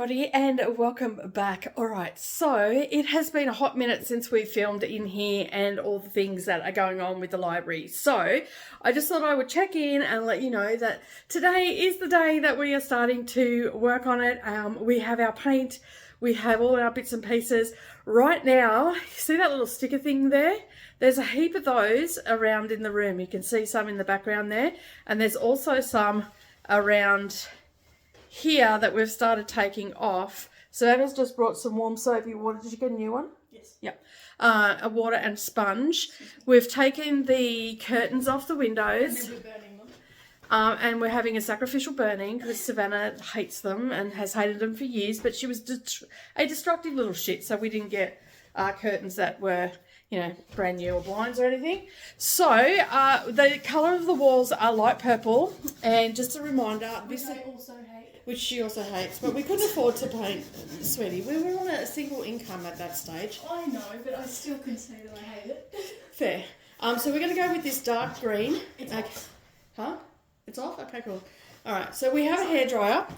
everybody, and welcome back. All right, so it has been a hot minute since we filmed in here and all the things that are going on with the library. So I just thought I would check in and let you know that today is the day that we are starting to work on it. We have our paint, we have all our bits and pieces. Right now, see that little sticker thing there? There's a heap of those around in the room. You can see some in the background there, and there's also some around here that we've started taking off. So Anna's just brought some warm soapy water. Did you get a new one? Yes. Yep. A water and sponge. We've taken the curtains off the windows. And then we're burning them. And we're having a sacrificial burning because Savannah hates them and has hated them for years. But she was a destructive little shit, so we didn't get curtains that were, you know, brand new or blinds or anything. So the colour of the walls are light purple. And just a reminder, Which I also hate. which she also hates, but we couldn't afford to paint, sweetie. We were on a single income at that stage. I know, but I still can say that I hate it. Fair. So we're going to go with this dark green. It's okay. off. Huh? It's off? Okay, cool. All right, so we have a hairdryer,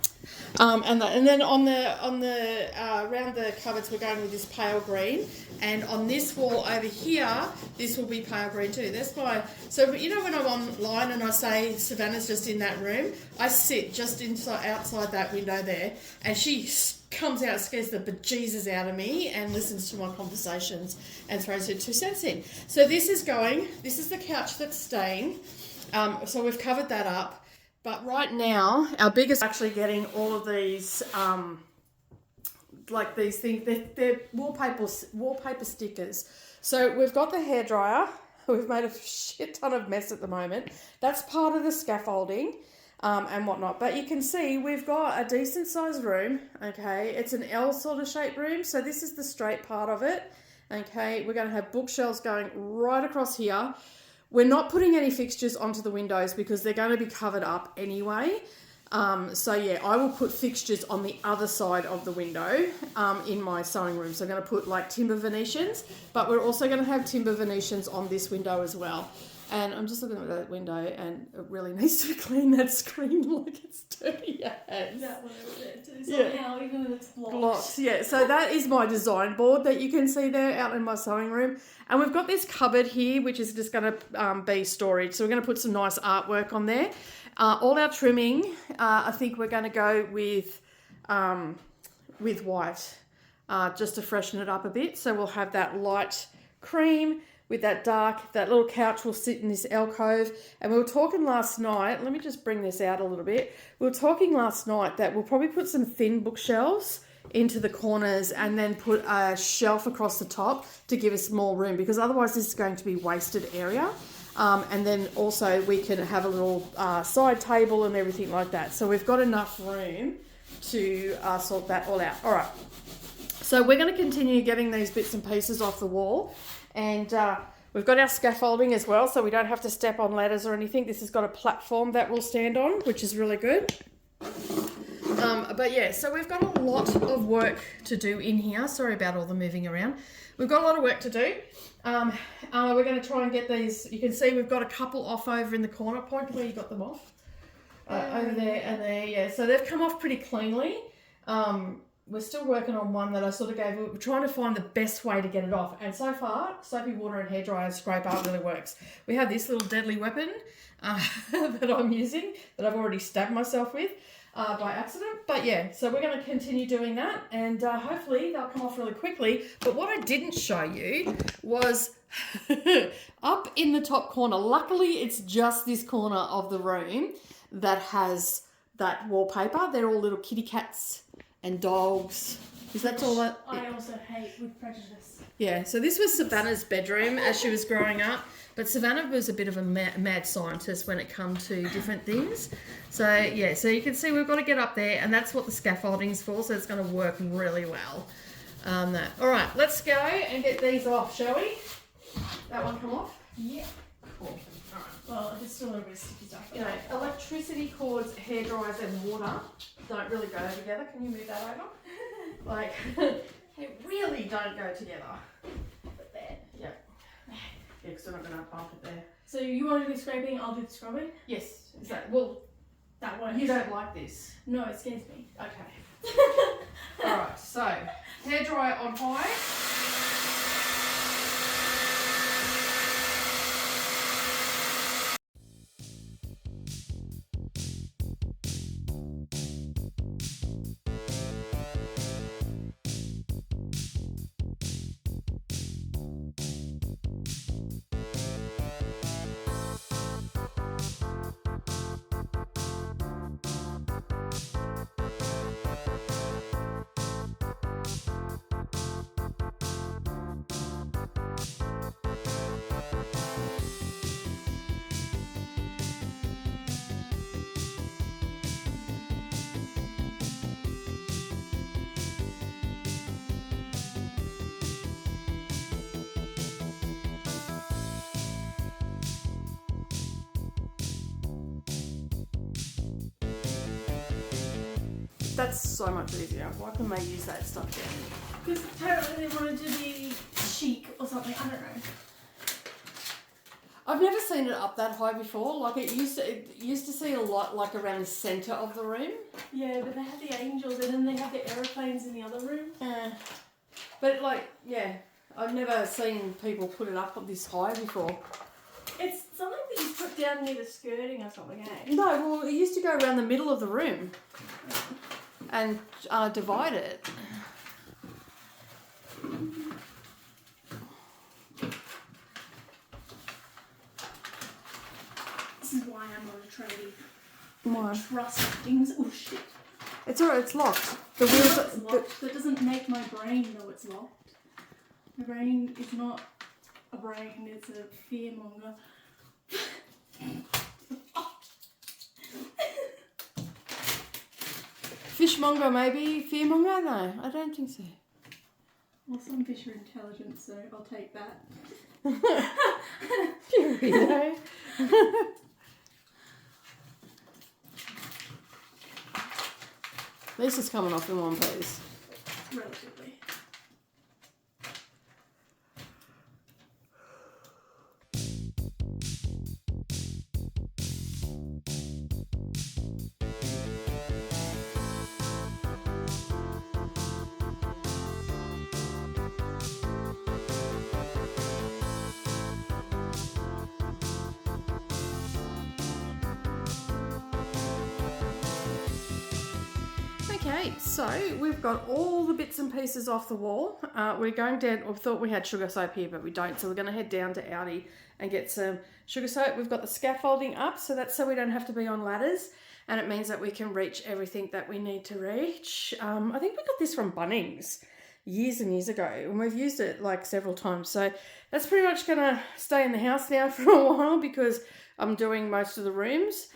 and then on the around the cupboards we're going with this pale green, and on this wall over here this will be pale green too. That's why. So you know when I'm online and I say Savannah's just in that room, I sit just outside that window there, and she comes out, scares the bejesus out of me, and listens to my conversations and throws her 2 cents in. So this is the couch that's staying. So we've covered that up. But right now, our biggest actually getting all of these, like these things, they're wallpaper stickers. So we've got the hairdryer. We've made a shit ton of mess at the moment. That's part of the scaffolding and whatnot. But you can see we've got a decent sized room, okay? It's an L sort of shaped room. So this is the straight part of it, okay? We're going to have bookshelves going right across here. We're not putting any fixtures onto the windows because they're going to be covered up anyway. So yeah, I will put fixtures on the other side of the window in my sewing room. So I'm going to put like timber Venetians, but we're also going to have timber Venetians on this window as well. And I'm just looking at that window and it really needs to be cleaned. That screen like it's dirty as. That one over there too. Somehow, even though it's blocked. Yeah, so that is my design board that you can see there out in my sewing room. And we've got this cupboard here, which is just going to be storage. So we're going to put some nice artwork on there. All our trimming, I think we're going to go with white, just to freshen it up a bit. So we'll have that light cream with that dark. That little couch will sit in this alcove. And we were talking last night, let me just bring this out a little bit. We were talking last night that we'll probably put some thin bookshelves into the corners and then put a shelf across the top to give us more room, because otherwise this is going to be wasted area. And then also we can have a little side table and everything like that. So we've got enough room to sort that all out. All right. So we're going to continue getting these bits and pieces off the wall. And we've got our scaffolding as well, so we don't have to step on ladders or anything. This has got a platform that we'll stand on, which is really good. But yeah, so we've got a lot of work to do in here. Sorry about all the moving around. We've got a lot of work to do. We're going to try and get these. You can see we've got a couple off over in the corner. Point where you got them off. Over there and there, yeah. So they've come off pretty cleanly. We're still working on one that I sort of gave. We're trying to find the best way to get it off. And so far, soapy water and hairdryer scrape art really works. We have this little deadly weapon that I'm using that I've already stabbed myself with. By accident, but yeah, so we're going to continue doing that, and hopefully they'll come off really quickly. But what I didn't show you was up in the top corner. Luckily, it's just this corner of the room that has that wallpaper. They're all little kitty cats and dogs. Is that all that? I also hate with prejudice. Yeah, so this was Savannah's bedroom as she was growing up. But Savannah was a bit of a mad scientist when it comes to different things. So, yeah, so you can see we've got to get up there, and that's what the scaffolding is for, so it's going to work really well. All right, let's go and get these off, shall we? That one come off? Yeah. Cool. All right. Well, there's still a little bit of sticky stuff. You know, electricity cords, hair dryers, and water don't really go together. Can you move that over? Like, they really don't go together. But there. Yeah. Yeah, because we're not going to bump it there. So you want to do the scraping, I'll do the scrubbing? Yes. Is that, well, that works. you don't like this? No, it scares me. Okay. hairdryer on high. That's so much easier. Why couldn't they use that stuff then? Because apparently they wanted to be chic or something. I don't know. I've never seen it up that high before. Like it used to see a lot like around the centre of the room. Yeah, but they have the angels and then they have the aeroplanes in the other room. But like, yeah, I've never seen people put it up this high before. It's something that you put down near the skirting or something, eh? No, well, it used to go around the middle of the room and divide it. This is why I'm not a tradie. Why? Trust things. Oh shit. It's alright, it's locked. The It's wheels locked. That doesn't make my brain know it's locked. My brain is not a brain, it's a fearmonger. Fishmonger maybe, fearmonger? No, I don't think so. Well, some fish are intelligent, so I'll take that. You're a weirdo. At least it's coming off in one piece. Relatively. Okay, so we've got all the bits and pieces off the wall. We're going down, we thought we had sugar soap here, but we don't. So we're going to head down to Aldi and get some sugar soap. We've got the scaffolding up, so that's so we don't have to be on ladders. And it means that we can reach everything that we need to reach. I think we got this from Bunnings years and years ago, and we've used it like several times. So that's pretty much going to stay in the house now for a while because I'm doing most of the rooms.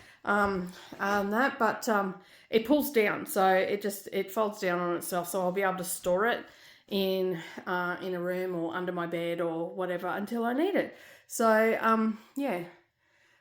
It pulls down, so it folds down on itself, so I'll be able to store it in a room or under my bed or whatever until I need it. So yeah,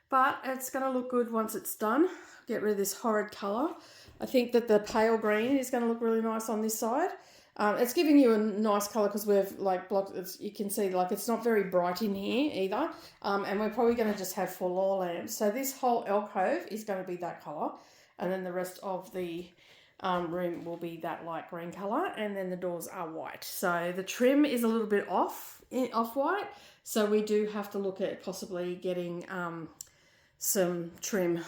but it's going to look good once it's done. Get rid of this horrid colour. I think that the pale green is going to look really nice on this side. It's giving you a nice colour because we've like blocked. You can see like it's not very bright in here either, and we're probably going to just have floor lamps. So this whole alcove is going to be that colour, and then the rest of the room will be that light green colour, and then the doors are white. So the trim is a little bit off white, so we do have to look at possibly getting some trim,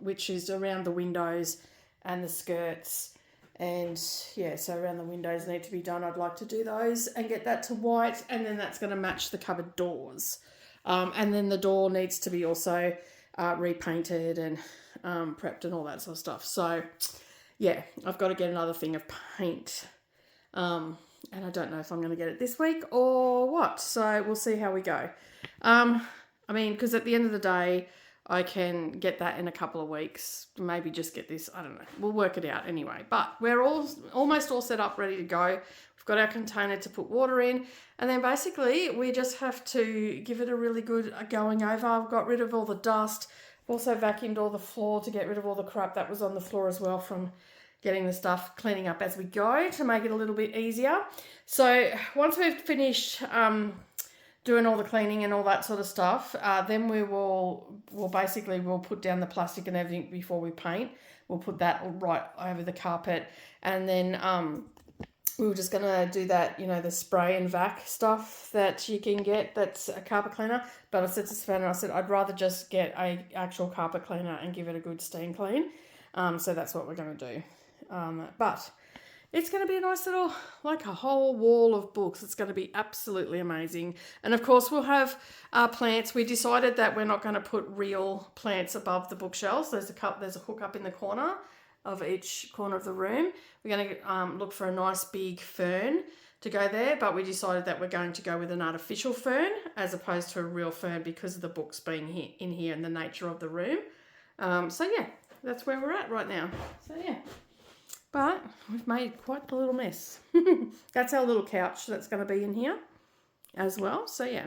which is around the windows and the skirts. And yeah, so around the windows need to be done. I'd like to do those and get that to white, and then that's going to match the cupboard doors. And then the door needs to be also repainted and prepped and all that sort of stuff. So yeah, I've got to get another thing of paint. And I don't know if I'm going to get it this week or what. So we'll see how we go. I mean, because at the end of the day, I can get that in a couple of weeks. Maybe just get this. I don't know. We'll work it out anyway. But we're almost all set up, ready to go. We've got our container to put water in. And then basically we just have to give it a really good going over. I've got rid of all the dust. I've also vacuumed all the floor to get rid of all the crap that was on the floor as well from getting the stuff, cleaning up as we go to make it a little bit easier. So once we've finished doing all the cleaning and all that sort of stuff, then we'll put down the plastic and everything before we paint. We'll put that right over the carpet, and then we were just going to do that, you know, the spray and vac stuff that you can get that's a carpet cleaner. But I said to Savannah, I said, I'd rather just get a actual carpet cleaner and give it a good steam clean. So that's what we're going to do. But it's going to be a nice little, like a whole wall of books. It's going to be absolutely amazing. And of course, we'll have plants. We decided that we're not going to put real plants above the bookshelves. There's a hook up in the corner of each corner of the room. We're going to look for a nice big fern to go there, but we decided that we're going to go with an artificial fern as opposed to a real fern because of the books being in here and the nature of the room. So yeah, that's where we're at right now. So yeah, but we've made quite the little mess. That's our little couch that's going to be in here as well. So yeah.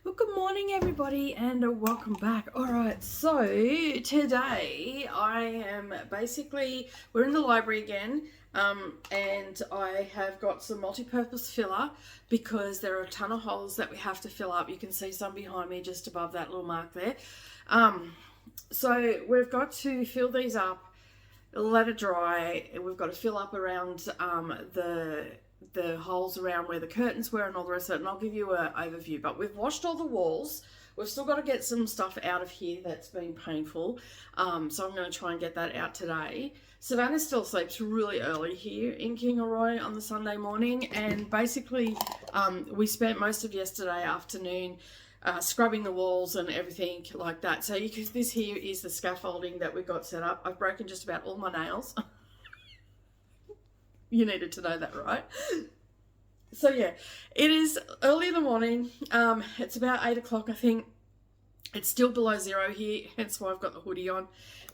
Well, good morning everybody and welcome back. Alright, so today we're in the library again, and I have got some multi-purpose filler because there are a ton of holes that we have to fill up. You can see some behind me just above that little mark there. So we've got to fill these up, let it dry, and we've got to fill up around the holes around where the curtains were and all the rest of it, and I'll give you an overview. But we've washed all the walls. We've still got to get some stuff out of here that's been painful, so I'm going to try and get that out today. Savannah still sleeps really early here in Kingaroy on the Sunday morning, and basically we spent most of yesterday afternoon scrubbing the walls and everything like that. So this here is the scaffolding that we got set up. I've broken just about all my nails. You needed to know that, right? So yeah, it is early in the morning. It's about 8 o'clock, I think. It's still below zero here, hence why I've got the hoodie on.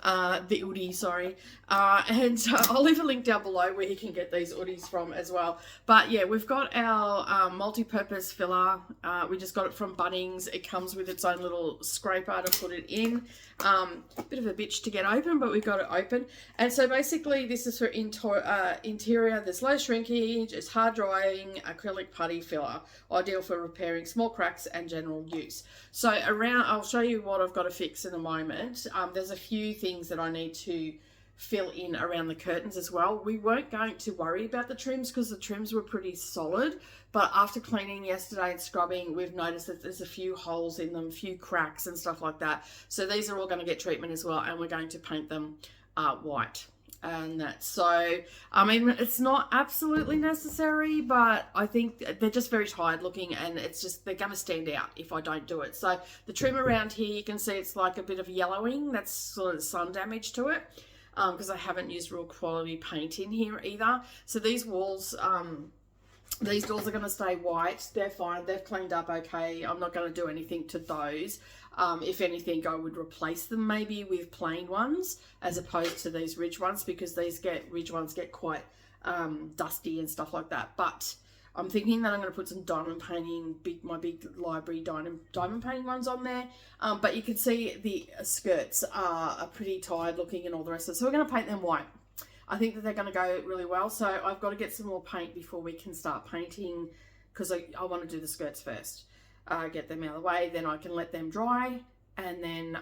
The hoodie, sorry. And I'll leave a link down below where you can get these hoodies from as well. But yeah, we've got our multi-purpose filler. We just got it from Bunnings. It comes with its own little scraper to put it in. Bit of a bitch to get open, but we got it open. And so basically this is for interior. There's low shrinkage, it's hard drying, acrylic putty filler, ideal for repairing small cracks and general use. So I'll show you what I've got to fix in a moment. There's a few things that I need to fill in around the curtains as well. We weren't going to worry about the trims because the trims were pretty solid, but after cleaning yesterday and scrubbing, we've noticed that there's a few holes in them, a few cracks and stuff like that. So these are all going to get treatment as well, and we're going to paint them white. And that, so I mean, it's not absolutely necessary, but I think they're just very tired looking, and it's just, they're going to stand out if I don't do it. So the trim around here, you can see it's like a bit of yellowing. That's sort of sun damage to it, because I haven't used real quality paint in here either. So these walls, these doors are going to stay white. They're fine. They've cleaned up okay. I'm not going to do anything to those. If anything, I would replace them maybe with plain ones as opposed to these ridge ones, because these ridge ones get quite dusty and stuff like that. But I'm thinking that I'm going to put some diamond painting, my big library diamond painting ones on there. But you can see the skirts are pretty tired looking and all the rest of it. So we're going to paint them white. I think that they're going to go really well. So I've got to get some more paint before we can start painting, because I want to do the skirts first. Get them out of the way, then I can let them dry, and then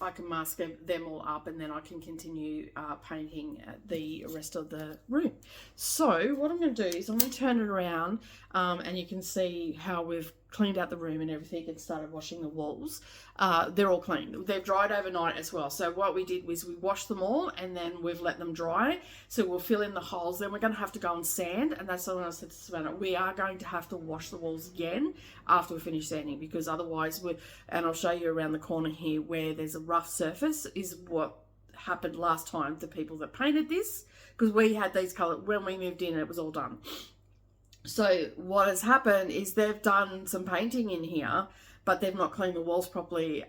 I can mask them all up, and then I can continue painting the rest of the room. So what I'm going to do is I'm going to turn it around, and you can see how we've cleaned out the room and everything and started washing the walls. They're all clean. They've dried overnight as well. So what we did was we washed them all, and then we've let them dry. So we'll fill in the holes. Then we're going to have to go and sand, and that's what I said to Savannah. We are going to have to wash the walls again after we finish sanding, because otherwise and I'll show you around the corner here where there's a rough surface is what happened last time to people that painted this, because we had these colours when we moved in. It was all done. So what has happened is they've done some painting in here, but they've not cleaned the walls properly,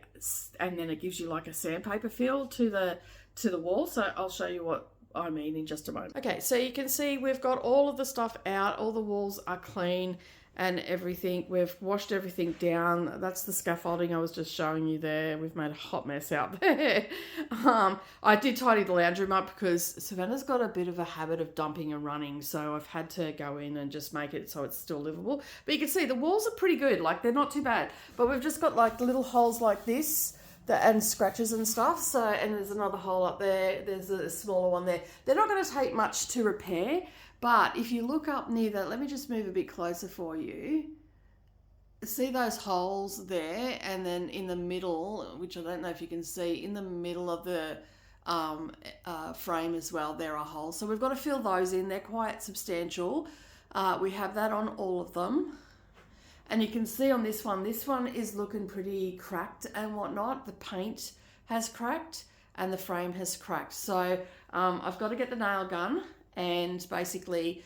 and then it gives you like a sandpaper feel to the wall. So I'll show you what I mean in just a moment. Okay, so you can see we've got all of the stuff out. All the walls are clean and everything. We've washed everything down. That's the scaffolding I was just showing you there. We've made a hot mess out there. I did tidy the lounge room up because Savannah's got a bit of a habit of dumping and running, so I've had to go in and just make it so it's still livable. But you can see the walls are pretty good, like they're not too bad, but we've just got like little holes like this and scratches and stuff. So, and there's another hole up there. There's a smaller one there. They're not going to take much to repair, but if you look up near that, let me just move a bit closer for you. See those holes there, and then in the middle, which I don't know if you can see, in the middle of the frame as well, there are holes. So we've got to fill those in. They're quite substantial. We have that on all of them. And you can see on this one is looking pretty cracked and whatnot. The paint has cracked and the frame has cracked. So I've got to get the nail gun and basically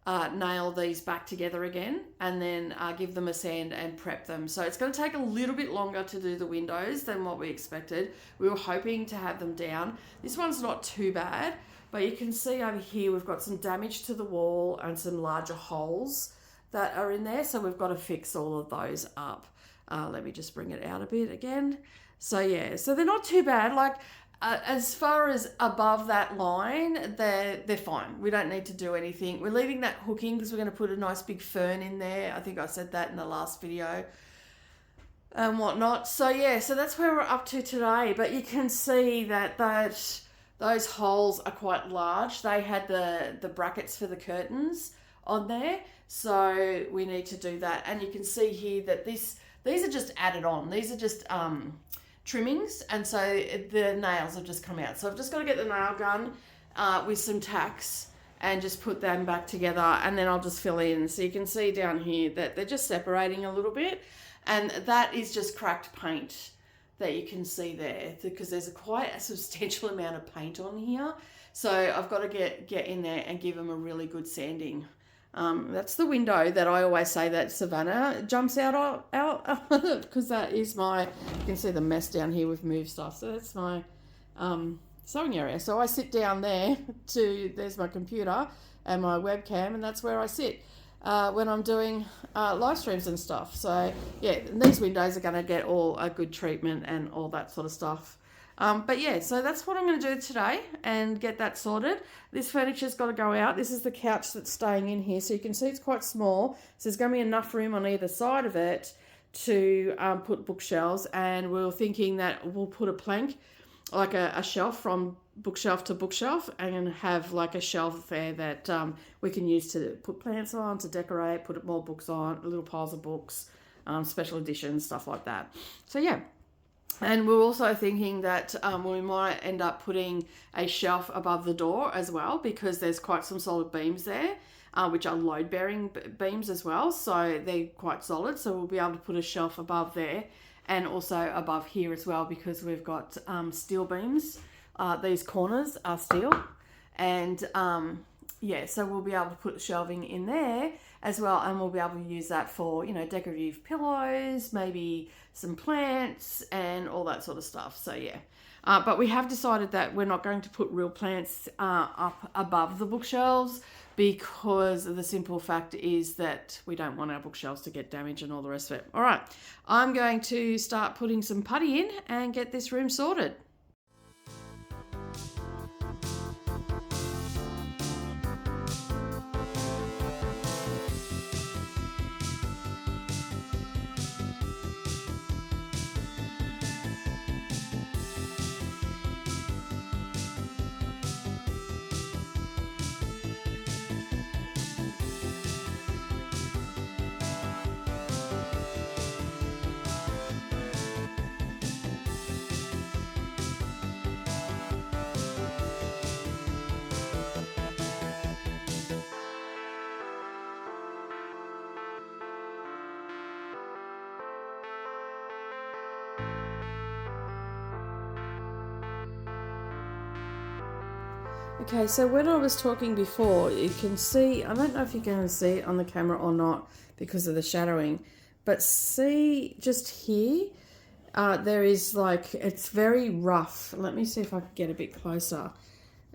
nail these back together again, and then give them a sand and prep them. So it's going to take a little bit longer to do the windows than what we expected. We were hoping to have them down. This one's not too bad, but you can see over here we've got some damage to the wall and some larger holes that are in there, so we've got to fix all of those up. Let me just bring it out a bit again. So yeah, so they're not too bad. Like as far as above that line, they're fine. We don't need to do anything. We're leaving that hooking because we're going to put a nice big fern in there. I think I said that in the last video and whatnot. So yeah, so that's where we're up to today. But you can see that those holes are quite large. They had the brackets for the curtains on there, so we need to do that. And you can see here that these are just added on. These are just trimmings, and so the nails have just come out. So I've just got to get the nail gun with some tacks and just put them back together, and then I'll just fill in. So you can see down here that they're just separating a little bit, and that is just cracked paint that you can see there, because there's quite a substantial amount of paint on here. So I've got to get in there and give them a really good sanding. That's the window that I always say that Savannah jumps out because that is my, you can see the mess down here with move stuff. So that's my sewing area. So I sit down there there's my computer and my webcam, and that's where I sit when I'm doing live streams and stuff. So yeah, these windows are going to get all a good treatment and all that sort of stuff. But yeah, so that's what I'm going to do today and get that sorted. This furniture's got to go out. This is the couch that's staying in here. So you can see it's quite small. So there's going to be enough room on either side of it to put bookshelves. And we were thinking that we'll put a plank, like a shelf from bookshelf to bookshelf, and have like a shelf there that we can use to put plants on, to decorate, put more books on, little piles of books, special editions, stuff like that. So yeah. And we're also thinking that we might end up putting a shelf above the door as well, because there's quite some solid beams there, which are load-bearing beams as well. So they're quite solid. So we'll be able to put a shelf above there and also above here as well, because we've got steel beams. These corners are steel. And yeah, so we'll be able to put shelving in there as well, and we'll be able to use that for, you know, decorative pillows, maybe some plants and all that sort of stuff. So yeah, but we have decided that we're not going to put real plants up above the bookshelves, because the simple fact is that we don't want our bookshelves to get damaged and all the rest of it. All right, I'm going to start putting some putty in and get this room sorted. Okay, so when I was talking before, you can see, I don't know if you can see it on the camera or not because of the shadowing, but see just here, there is like, it's very rough. Let me see if I can get a bit closer.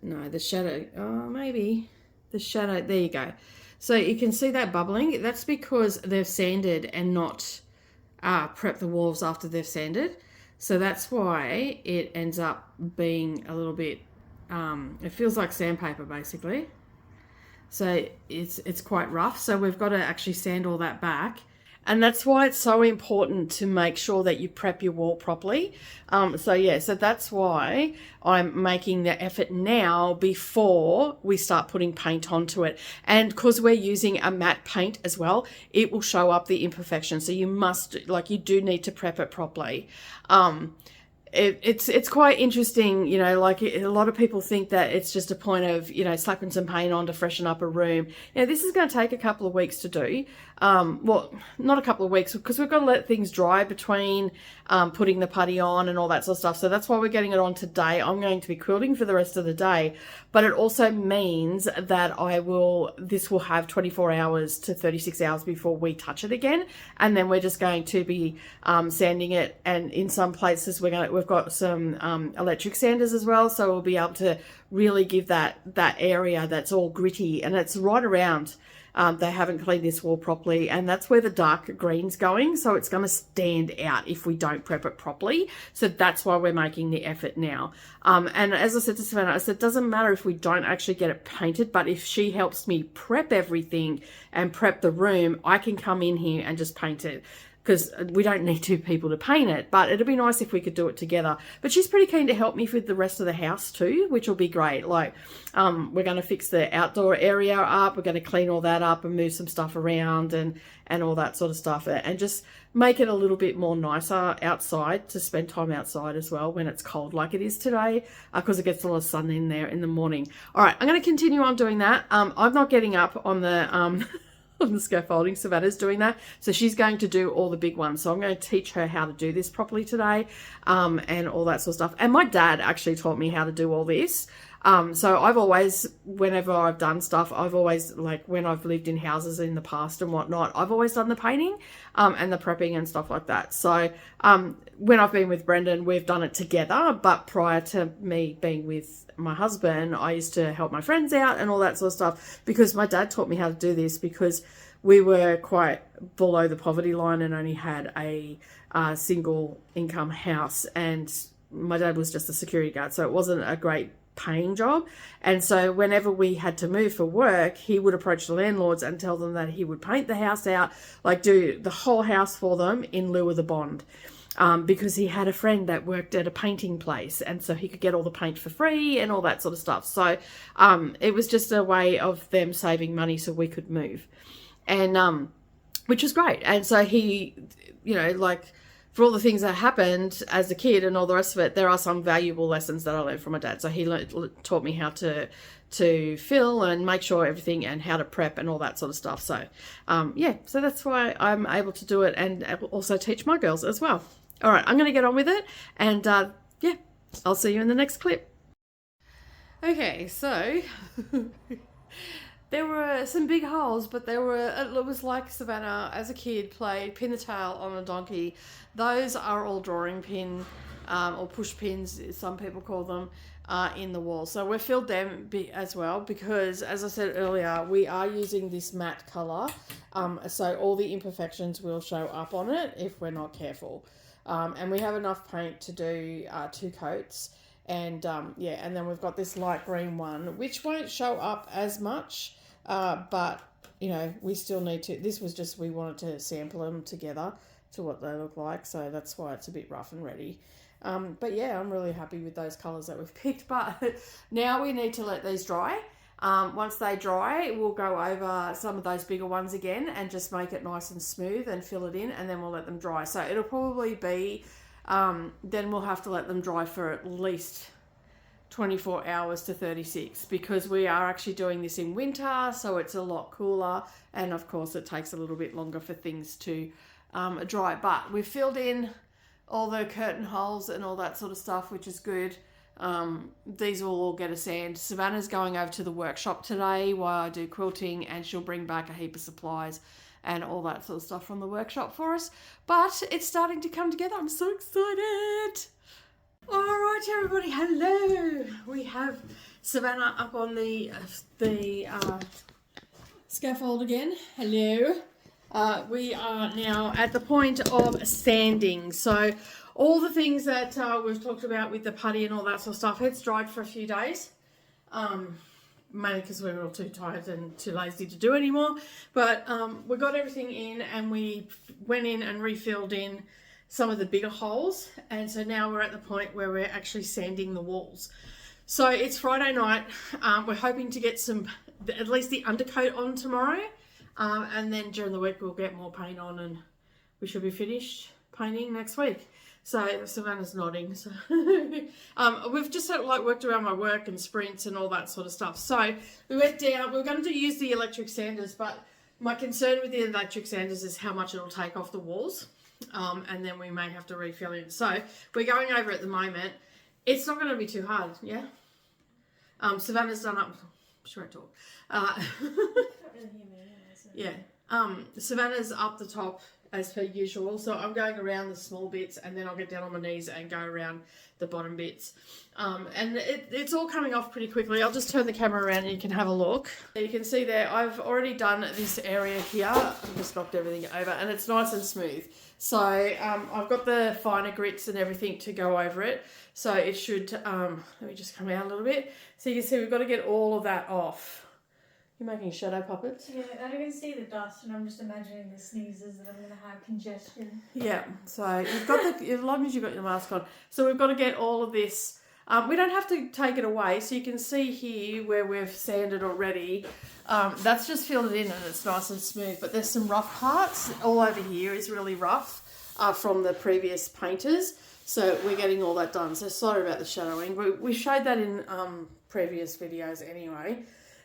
No, the shadow, maybe the shadow, there you go. So you can see that bubbling. That's because they've sanded and not prepped the walls after they've sanded. So that's why it ends up being a little bit, it feels like sandpaper basically. So it's quite rough. So we've got to actually sand all that back And that's why it's so important to make sure that you prep your wall properly. So that's why I'm making the effort now before we start putting paint onto it. And because we're using a matte paint as well, it will show up the imperfections. So you do need to prep it properly. It's quite interesting, a lot of people think that it's just a point of, slapping some paint on to freshen up a room. This is going to take a couple of weeks to do. Well, not a couple of weeks, because we've got to let things dry between putting the putty on and all that sort of stuff. So that's why we're getting it on today. I'm going to be quilting for the rest of the day, but it also means that this will have 24 hours to 36 hours before we touch it again. And then we're just going to be sanding it. And in some places we've got some electric sanders as well. So we'll be able to really give that area that's all gritty, and it's right around. They haven't cleaned this wall properly, and that's where the dark green's going, so it's going to stand out if we don't prep it properly. So that's why we're making the effort now. And as I said to Savannah, I said, it doesn't matter if we don't actually get it painted, but if she helps me prep everything and prep the room, I can come in here and just paint it, because we don't need two people to paint it, but it'd be nice if we could do it together. But she's pretty keen to help me with the rest of the house too, which will be great. Like, we're going to fix the outdoor area up, we're going to clean all that up and move some stuff around and all that sort of stuff, and just make it a little bit more nicer outside, to spend time outside as well when it's cold like it is today, because it gets a lot of sun in there in the morning. All right, I'm going to continue on doing that. I'm not getting up on the on the scaffolding. Savannah's doing that, so she's going to do all the big ones. So I'm going to teach her how to do this properly today, and all that sort of stuff. And my dad actually taught me how to do all this. So I've always, whenever I've done stuff, I've always, like when I've lived in houses in the past and whatnot, I've always done the painting and the prepping and stuff like that. So when I've been with Brendan, we've done it together, but prior to me being with my husband, I used to help my friends out and all that sort of stuff, because my dad taught me how to do this, because we were quite below the poverty line and only had a single income house, and my dad was just a security guard, so it wasn't a great paying job. And so whenever we had to move for work, he would approach the landlords and tell them that he would paint the house out, like do the whole house for them in lieu of the bond, because he had a friend that worked at a painting place, and so he could get all the paint for free and all that sort of stuff. So it was just a way of them saving money so we could move, and which was great. And so he, for all the things that happened as a kid and all the rest of it, there are some valuable lessons that I learned from my dad. So he taught me how to fill and make sure everything, and how to prep and all that sort of stuff. So so that's why I'm able to do it, and also teach my girls as well. All right, I'm going to get on with it, and I'll see you in the next clip. Okay, so there were some big holes, but it was like Savannah as a kid played pin the tail on a donkey. Those are all drawing pin or push pins, some people call them, in the wall. So we've filled them as well, because as I said earlier, we are using this matte color, so all the imperfections will show up on it if we're not careful. And we have enough paint to do 2 coats. And and then we've got this light green one, which won't show up as much, but we still need to. This was just, we wanted to sample them together to what they look like, so that's why it's a bit rough and ready. But yeah, I'm really happy with those colours that we've picked, but now we need to let these dry. Once they dry, we'll go over some of those bigger ones again and just make it nice and smooth and fill it in, and then we'll let them dry. So it'll probably be, then we'll have to let them dry for at least 24 hours to 36, because we are actually doing this in winter, so it's a lot cooler, and of course it takes a little bit longer for things to dry. But we've filled in all the curtain holes and all that sort of stuff, which is good. These will all get a sand. Savannah's going over to the workshop today while I do quilting, and she'll bring back a heap of supplies and all that sort of stuff from the workshop for us. But it's starting to come together. I'm so excited. All right, everybody, hello. We have Savannah up on the scaffold again. Hello. We are now at the point of sanding. So all the things that we've talked about with the putty and all that sort of stuff, it's dried for a few days. mainly because we were all too tired and too lazy to do anymore. But we got everything in, and we went in and refilled in some of the bigger holes, and so now we're at the point where we're actually sanding the walls. So it's Friday night. We're hoping to get at least the undercoat on tomorrow, and then during the week we'll get more paint on, and we should be finished painting next week. So Savannah's nodding. So we've just worked around my work and sprints and all that sort of stuff. So we went down. We were going to use the electric sanders, but my concern with the electric sanders is how much it'll take off the walls, and then we may have to refill it. So we're going over at the moment. It's not going to be too hard, yeah. Savannah's done up. She won't talk. Yeah. Savannah's up the top as per usual, so I'm going around the small bits, and then I'll get down on my knees and go around the bottom bits, and it's all coming off pretty quickly. I'll just turn the camera around and you can have a look. You can see there I've already done this area here. I've just knocked everything over, and it's nice and smooth. So I've got the finer grits and everything to go over it, so it should let me just come out a little bit so you can see we've got to get all of that off. You're making shadow puppets? Yeah, I can see the dust, and I'm just imagining the sneezes that I'm going to have congestion. Yeah, so you've got as long as you've got your mask on. So we've got to get all of this. We don't have to take it away, so you can see here where we've sanded already. That's just filled in and it's nice and smooth, but there's some rough parts. All over here is really rough from the previous painters. So we're getting all that done. So sorry about the shadowing. We showed that in previous videos anyway.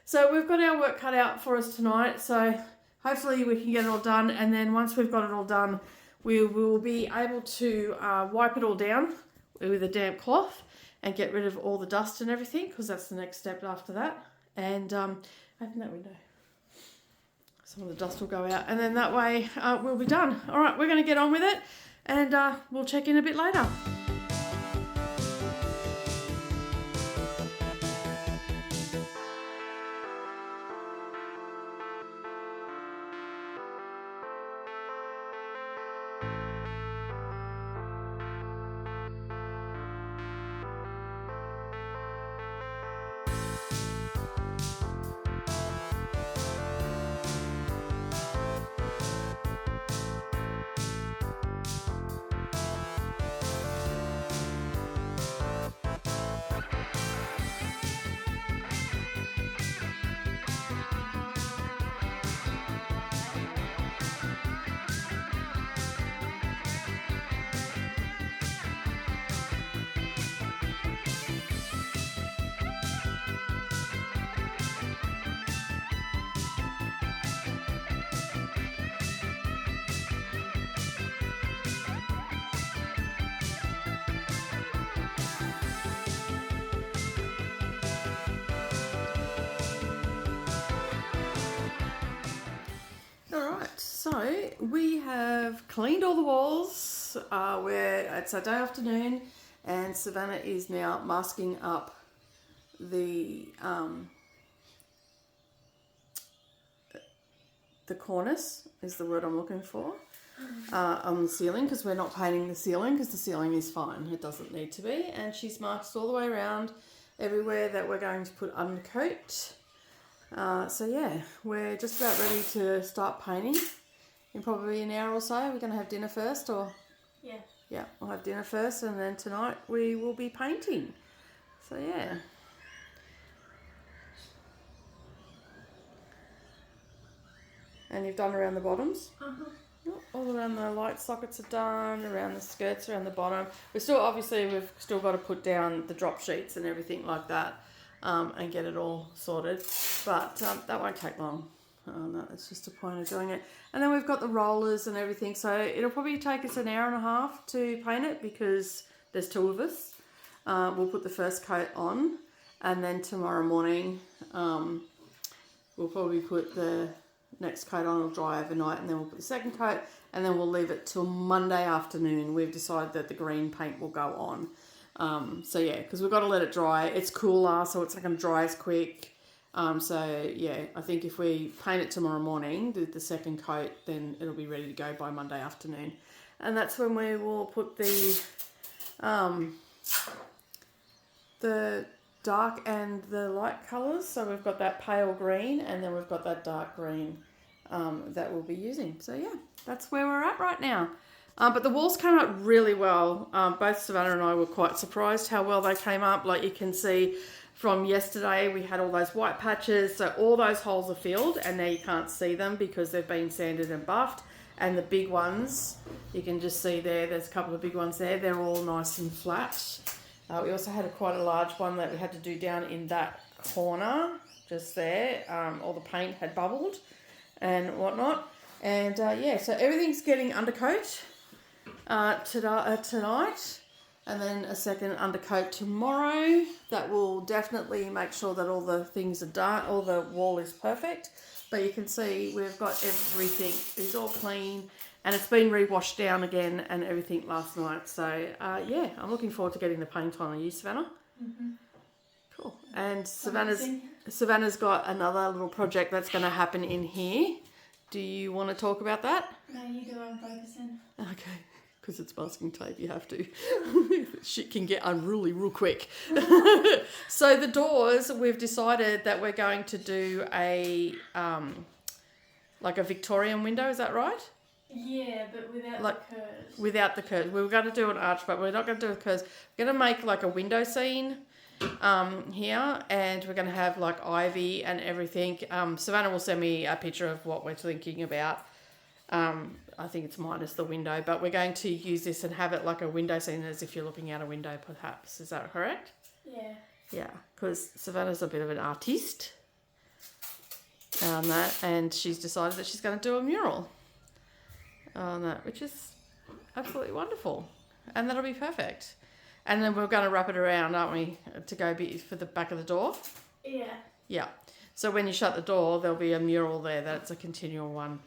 So we've got our work cut out for us tonight, so hopefully we can get it all done, and then once we've got it all done, we will be able to wipe it all down with a damp cloth and get rid of all the dust and everything, because that's the next step after that. And open that window. Some of the dust will go out, and then that way we'll be done. All right, we're going to get on with it, and we'll check in a bit later. So we have cleaned all the walls. It's a day afternoon, and Savannah is now masking up the cornice is the word I'm looking for, on the ceiling, because we're not painting the ceiling because the ceiling is fine. It doesn't need to be. And she's masked all the way around everywhere that we're going to put undercoat. So yeah, we're just about ready to start painting in probably an hour or so. We're going to have dinner first, or? Yeah. Yeah, we'll have dinner first, and then tonight we will be painting. So yeah. And you've done around the bottoms? Uh-huh. All around the light sockets are done, around the skirts, around the bottom. We've still got to put down the drop sheets and everything like that, and get it all sorted. But that won't take long. No, it's just a point of doing it. And then we've got the rollers and everything, so it'll probably take us an hour and a half to paint it because there's two of us. We'll put the first coat on, and then tomorrow morning we'll probably put the next coat on. It'll dry overnight, and then we'll put the second coat, and then we'll leave it till Monday afternoon. We've decided that the green paint will go on. So yeah, because we've got to let it dry. It's cooler, so it's not going to dry as quick. So yeah, I think if we paint it tomorrow morning, the second coat, then it'll be ready to go by Monday afternoon. And that's when we will put the dark and the light colours. So we've got that pale green and then we've got that dark green that we'll be using. So yeah, that's where we're at right now. But the walls came up really well. Both Savannah and I were quite surprised how well they came up. Like you can see from yesterday, we had all those white patches. So all those holes are filled and now you can't see them because they've been sanded and buffed. And the big ones, you can just see there's a couple of big ones there. They're all nice and flat. We also had quite a large one that we had to do down in that corner, just there. All the paint had bubbled and whatnot. And yeah, so everything's getting undercoat tonight. And then a second undercoat tomorrow. That will definitely make sure that all the things are done, all the wall is perfect. But you can see we've got everything. It's all clean. And it's been re-washed down again and everything last night. So, yeah, I'm looking forward to getting the paint on. Are you, Savannah? Mm-hmm. Cool. And Savannah's got another little project that's going to happen in here. Do you want to talk about that? No, you do. I'm focusing. Okay. Because it's masking tape, you have to. Shit can get unruly real quick. So the doors, we've decided that we're going to do a, like a Victorian window. Is that right? Yeah, but without the curves. Without the curves. We were going to do an arch, but we're not going to do the curves. We're going to make like a window scene here, and we're going to have like ivy and everything. Savannah will send me a picture of what we're thinking about. I think it's minus the window, but we're going to use this and have it like a window scene as if you're looking out a window perhaps. Is that correct? Yeah. Yeah, because Savannah's a bit of an artist on that, and she's decided that she's going to do a mural on that, which is absolutely wonderful. And that'll be perfect. And then we're going to wrap it around, aren't we, to go for the back of the door? Yeah. Yeah. So when you shut the door, there'll be a mural there that's a continual one.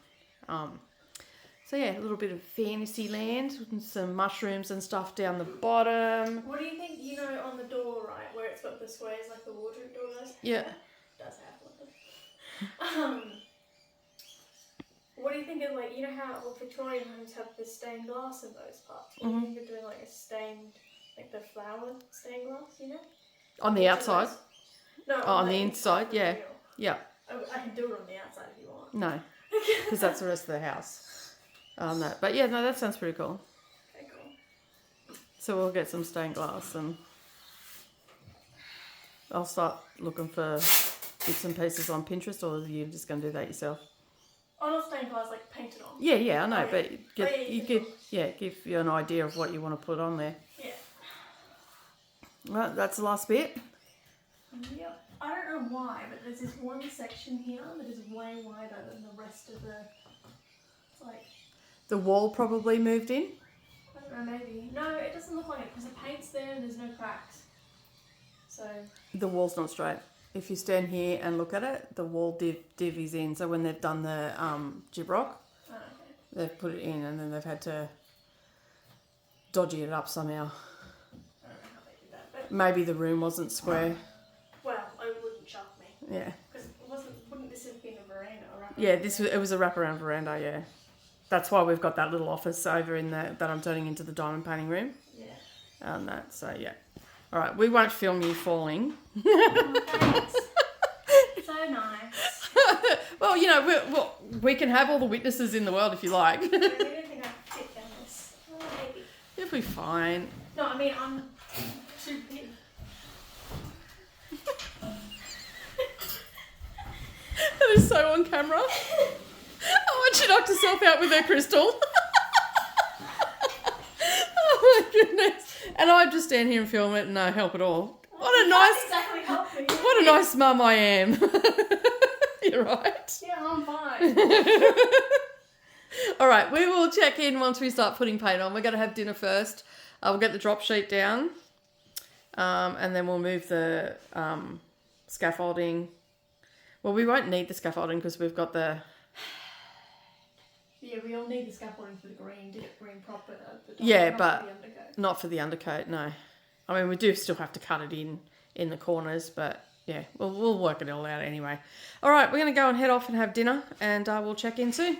So yeah, a little bit of fantasy land and some mushrooms and stuff down the bottom. What do you think, you know, on the door, right, where it's got the squares like the wardrobe door does? Yeah. It does have one. What do you think of, like, you know how Victorian homes have the stained glass in those parts? What do you think of doing like a stained, like the flower stained glass, you know? On the outside? No, on the inside, yeah. Yeah. I can do it on the outside if you want. No, because that's the rest of the house. That. But yeah, no, that sounds pretty cool. Okay, cool. So we'll get some stained glass and I'll start looking for bits and pieces on Pinterest, or are you just going to do that yourself? Oh, not stained glass, like painted on. Yeah, I know, Oh, but yeah. give you an idea of what you want to put on there. Yeah. Right, that's the last bit. Yep. I don't know why, but there's this one section here that is way wider than the rest of the. It's like. The wall probably moved in. I don't know, maybe. No, it doesn't look like it because the paint's there and there's no cracks. So. The wall's not straight. If you stand here and look at it, the wall divvies in. So when they've done the gyprock, they've put it in and then they've had to dodgy it up somehow. I don't know how they did that, but Maybe the room wasn't square. well, it wouldn't shock me. Yeah. Because wouldn't this have been a veranda or a Yeah, it was a wraparound veranda. Yeah, that's why we've got that little office over in that I'm turning into the diamond painting room. Yeah. And that. So yeah. All right, we won't film you falling. Oh, thanks. So nice. Well, you know, we can have all the witnesses in the world if you like. I don't think I can fit down this. Oh, maybe. You'll be fine. No, I mean, I'm too big. That is so on camera. Oh, and she knocked herself out with her crystal. Oh my goodness. And I just stand here and film it and no help at all. What a nice, Exactly help me. what a nice mum I am. You're right. Yeah, I'm fine. All right, we will check in once we start putting paint on. We're going to have dinner first. We'll get the drop sheet down. And then we'll move the scaffolding. Well, we won't need the scaffolding because we've got the... Yeah, we all need the scaffolding for the green, to get green proper. Yeah, not but for the undercoat. not for the undercoat, no. I mean, we do still have to cut it in the corners, but yeah, we'll work it all out anyway. All right, we're going to go and head off and have dinner, and we'll check in soon.